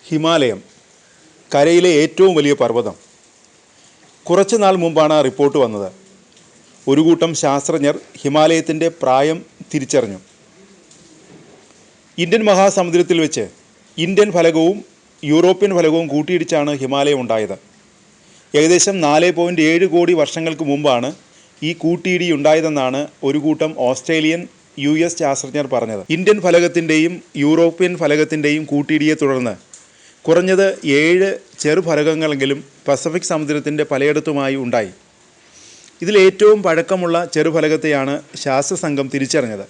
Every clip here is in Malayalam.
ഹിമാലയം, കരയിലെ ഏറ്റവും വലിയ പർവ്വതം. കുറച്ച് നാൾ മുമ്പാണ് റിപ്പോർട്ട് വന്നത്. ഒരു കൂട്ടം ശാസ്ത്രജ്ഞർ ഹിമാലയത്തിൻ്റെ പ്രായം തിരിച്ചറിഞ്ഞു. ഇന്ത്യൻ മഹാസമുദ്രത്തിൽ വെച്ച് ഇന്ത്യൻ ഫലകവും യൂറോപ്യൻ ഫലകവും കൂട്ടിയിടിച്ചാണ് ഹിമാലയം ഉണ്ടായത്. ഏകദേശം 4.7 കോടി വർഷങ്ങൾക്ക് മുമ്പാണ് ഈ കൂട്ടിയിടി ഉണ്ടായതെന്നാണ് ഒരു കൂട്ടം ഓസ്ട്രേലിയൻ US ശാസ്ത്രജ്ഞർ പറഞ്ഞത്. ഇന്ത്യൻ ഫലകത്തിൻ്റെയും യൂറോപ്യൻ ഫലകത്തിൻ്റെയും കൂട്ടിയിടിയെ തുടർന്ന് കുറഞ്ഞത് 7 ചെറുഫലകങ്ങളെങ്കിലും പസഫിക് സമുദ്രത്തിൻ്റെ പലയിടത്തുമായി ഉണ്ടായി. ഇതിലേറ്റവും പഴക്കമുള്ള ചെറുഫലകത്തെയാണ് ശാസ്ത്രസംഘം തിരിച്ചറിഞ്ഞത്.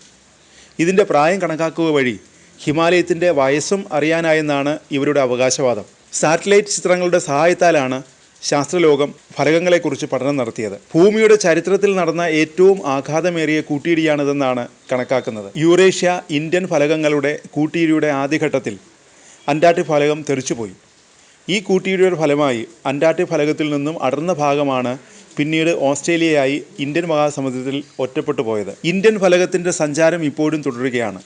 ഇതിൻ്റെ പ്രായം കണക്കാക്കുക വഴി ഹിമാലയത്തിൻ്റെ വയസ്സും അറിയാനായെന്നാണ് ഇവരുടെ അവകാശവാദം. സാറ്റലൈറ്റ് ചിത്രങ്ങളുടെ സഹായത്താലാണ് ശാസ്ത്രലോകം ഫലകങ്ങളെക്കുറിച്ച് പഠനം നടത്തിയത്. ഭൂമിയുടെ ചരിത്രത്തിൽ നടന്ന ഏറ്റവും ആഘാതമേറിയ കൂട്ടിയിടിയാണിതെന്നാണ് കണക്കാക്കുന്നത്. യൂറേഷ്യ ഇന്ത്യൻ ഫലകങ്ങളുടെ കൂട്ടിയിടിയുടെ ആദ്യഘട്ടത്തിൽ അന്റാർട്ടിക് ഫലകം തെറിച്ചുപോയി. ഈ കൂട്ടിയിടിയുടെ ഫലമായി അന്റാർട്ടിക് ഫലകത്തിൽ നിന്നും അടർന്ന ഭാഗമാണ് പിന്നീട് ഓസ്ട്രേലിയയായി ഇന്ത്യൻ മഹാസമുദ്രത്തിൽ ഒറ്റപ്പെട്ടു പോയത്. ഇന്ത്യൻ ഫലകത്തിൻ്റെ സഞ്ചാരം ഇപ്പോഴും തുടരുകയാണ്.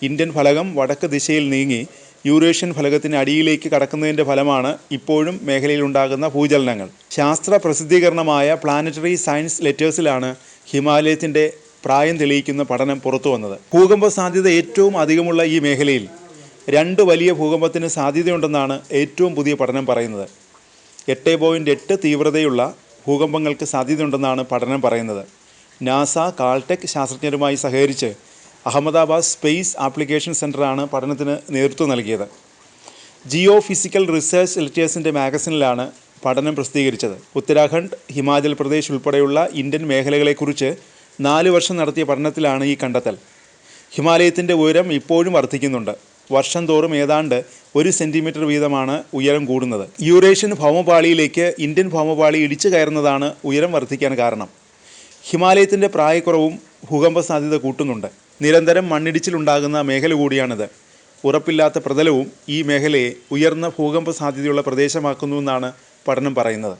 ഇന്ത്യൻ ഫലകം വടക്ക് ദിശയിൽ നീങ്ങി യൂറേഷ്യൻ ഫലകത്തിന് അടിയിലേക്ക് കടക്കുന്നതിൻ്റെ ഫലമാണ് ഇപ്പോഴും മേഖലയിലുണ്ടാകുന്ന ഭൂചലനങ്ങൾ. ശാസ്ത്ര പ്രസിദ്ധീകരണമായ പ്ലാനറ്ററി സയൻസ് ലെറ്റേഴ്സിലാണ് ഹിമാലയത്തിൻ്റെ പ്രായം തെളിയിക്കുന്ന പഠനം പുറത്തു വന്നത്. ഭൂകമ്പ സാധ്യത ഏറ്റവും അധികമുള്ള ഈ മേഖലയിൽ 2 വലിയ ഭൂകമ്പത്തിന് സാധ്യതയുണ്ടെന്നാണ് ഏറ്റവും പുതിയ പഠനം പറയുന്നത്. 8.8 തീവ്രതയുള്ള ഭൂകമ്പങ്ങൾക്ക് സാധ്യതയുണ്ടെന്നാണ് പഠനം പറയുന്നത്. നാസ, കാൾടെക് ശാസ്ത്രജ്ഞരുമായി സഹകരിച്ച് അഹമ്മദാബാദ് സ്പേസ് ആപ്ലിക്കേഷൻ സെൻ്ററാണ് പഠനത്തിന് നേതൃത്വം നൽകിയത്. ജിയോ ഫിസിക്കൽ റിസർച്ച് ലെറ്റേഴ്സിൻ്റെ മാഗസിനിലാണ് പഠനം പ്രസിദ്ധീകരിച്ചത്. ഉത്തരാഖണ്ഡ്, ഹിമാചൽ പ്രദേശ് ഉൾപ്പെടെയുള്ള ഇന്ത്യൻ മേഖലകളെക്കുറിച്ച് 4 വർഷം നടത്തിയ പഠനത്തിലാണ് ഈ കണ്ടെത്തൽ. ഹിമാലയത്തിൻ്റെ ഉയരം ഇപ്പോഴും വർദ്ധിക്കുന്നുണ്ട്. വർഷം തോറും ഏതാണ്ട് 1 സെൻറ്റിമീറ്റർ വീതമാണ് ഉയരം കൂടുന്നത്. യൂറേഷ്യൻ ഭൗമപാളിയിലേക്ക് ഇന്ത്യൻ ഭൗമപാളി ഇടിച്ചു കയറുന്നതാണ് ഉയരം വർദ്ധിക്കാൻ കാരണം. ഹിമാലയത്തിൻ്റെ പ്രായക്കുറവും ഭൂകമ്പ സാധ്യത കൂട്ടുന്നുണ്ട്. നിരന്തരം മണ്ണിടിച്ചിലുണ്ടാകുന്ന മേഖല കൂടിയാണിത്. ഉറപ്പില്ലാത്ത പ്രതലവും ഈ മേഖലയെ ഉയർന്ന ഭൂകമ്പ സാധ്യതയുള്ള പ്രദേശമാക്കുന്നുവെന്നാണ് പഠനം പറയുന്നത്.